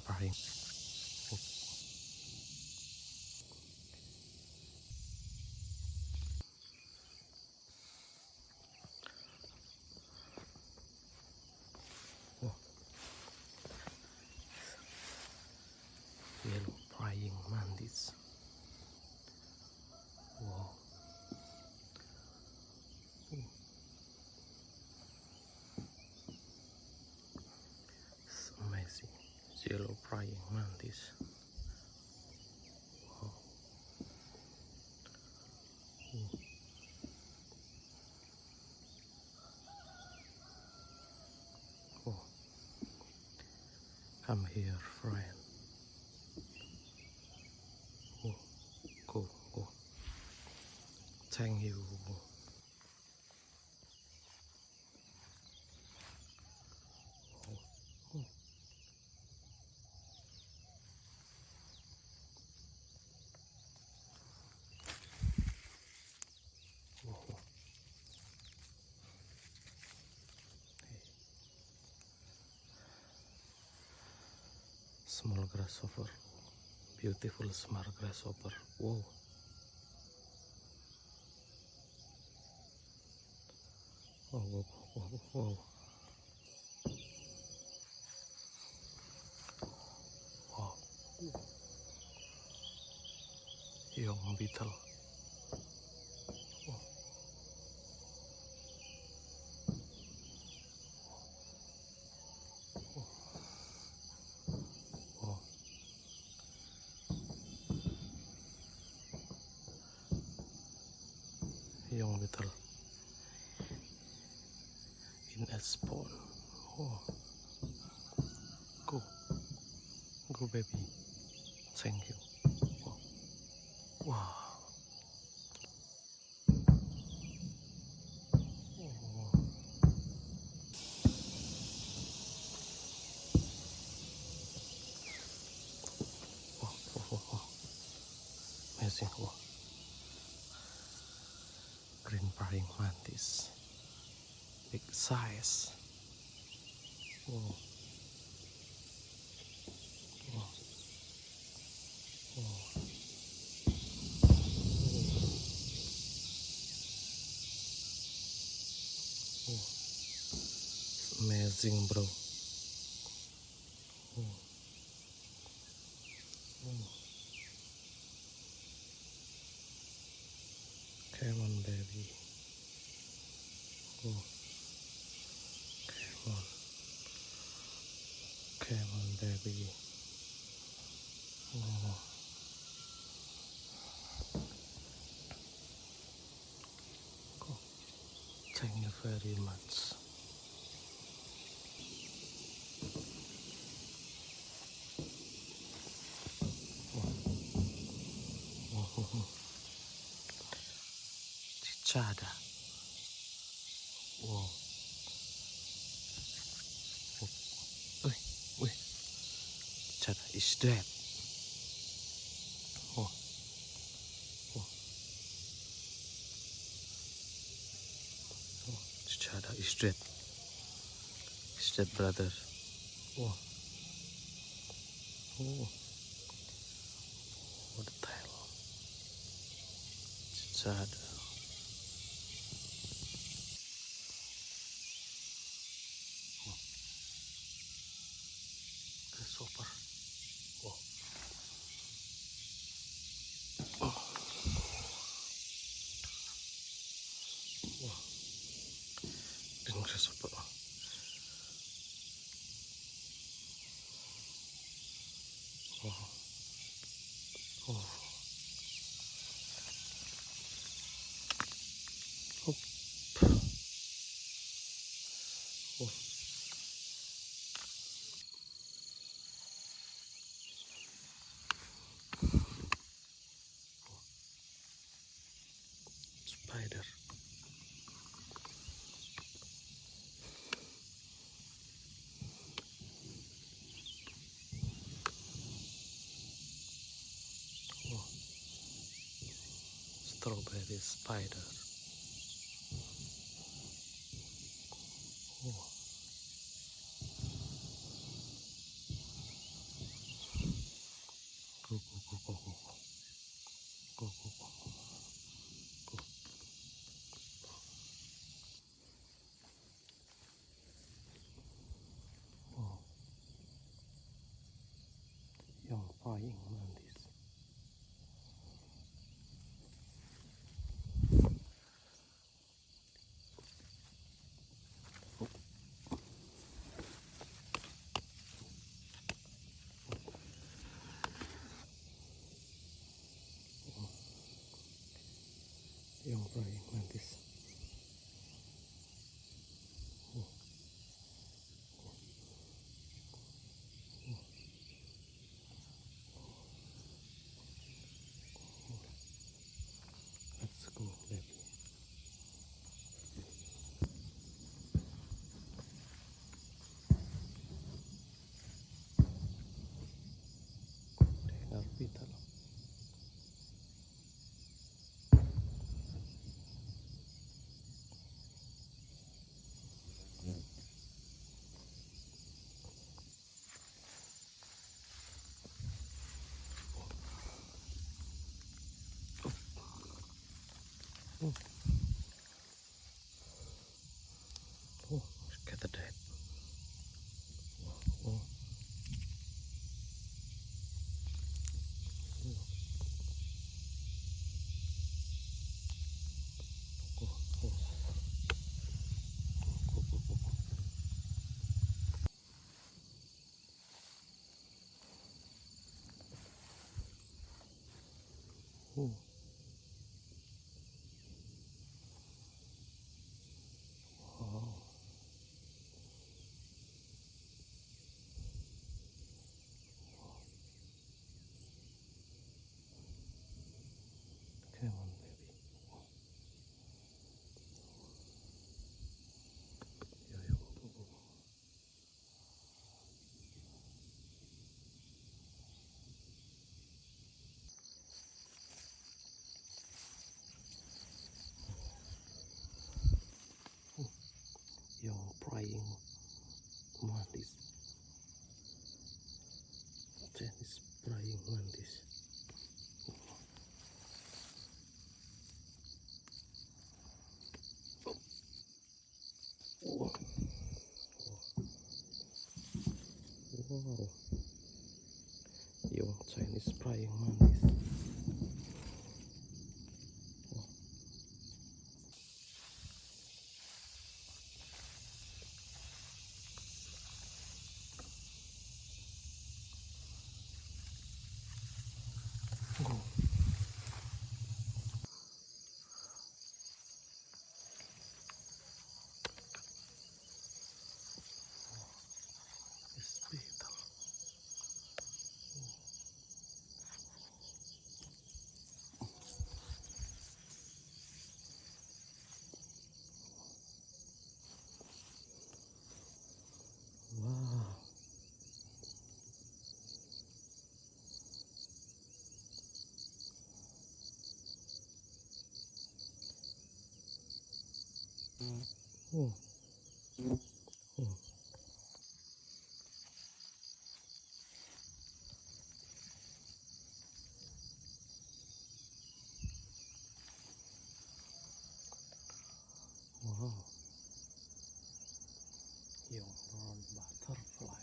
praying. Oh, yellow praying mantis. Wow. It's amazing. Yellow praying mantis. Wow. Oh. Come here, friend. Oh. Go, go. Thank you. Oh. Small grasshopper. Beautiful small grasshopper. Whoa. Whoa, whoa, whoa, whoa. Wow. Young beetle. Oh. Oh. Young beetle in a spawn. Oh. Go. Go, baby. Thank you. Oh. Wow. Oh. Oh, oh, oh, oh. Amazing. Oh. Green praying mantis. Big size. Oh. Oh. Oh. Oh. Amazing, bro. Oh. Oh. Come on, baby. Oh. Come on. Come on, baby. Oh. Go. Thank you very much. Oh. Oh. Oh. Chichada. Whoa. Oh. Wait. Wait. Chichada is dead. Oh. Oh. Oh. Chichada is dead. Is dead, brother. Oh. Oh. What the hell? Chichada. Oh. Grasshopper. Oh. Oh. Oh. Green grasshopper. Oh. Oh. Oh. Oh. Spider. Oh. Strawberry spider. Oh. praying mantis. Young praying mantis. Let's go, baby. Det är bitar. Oh, look at the dead. Oh. Oh. Wow. Come on, baby. Young praying mantis. Chinese praying mantis. Wow. Wow. Young Chinese praying mantis. Oh. It's beautiful. Wow. Oh. Oh. Wow. Young brown butterfly.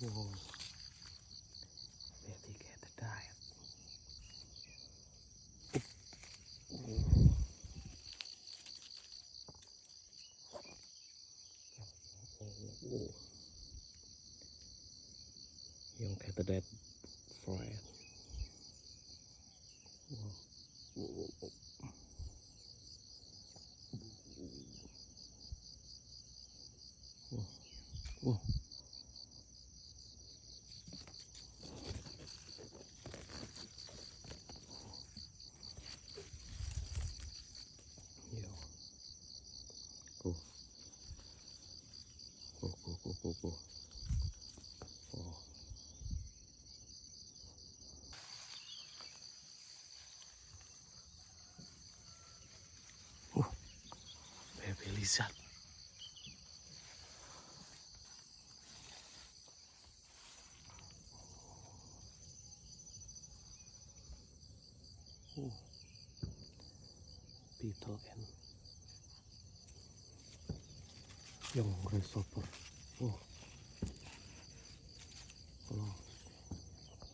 Whoa. Baby get diet. Oh. Young cat dead friend. Wow. Whoa. Whoa. Whoa. Yo. Go. Go, go, go, go, go. Oh. Oh. Baby lizard. Oh, beetle again. Young grasshopper. Oh.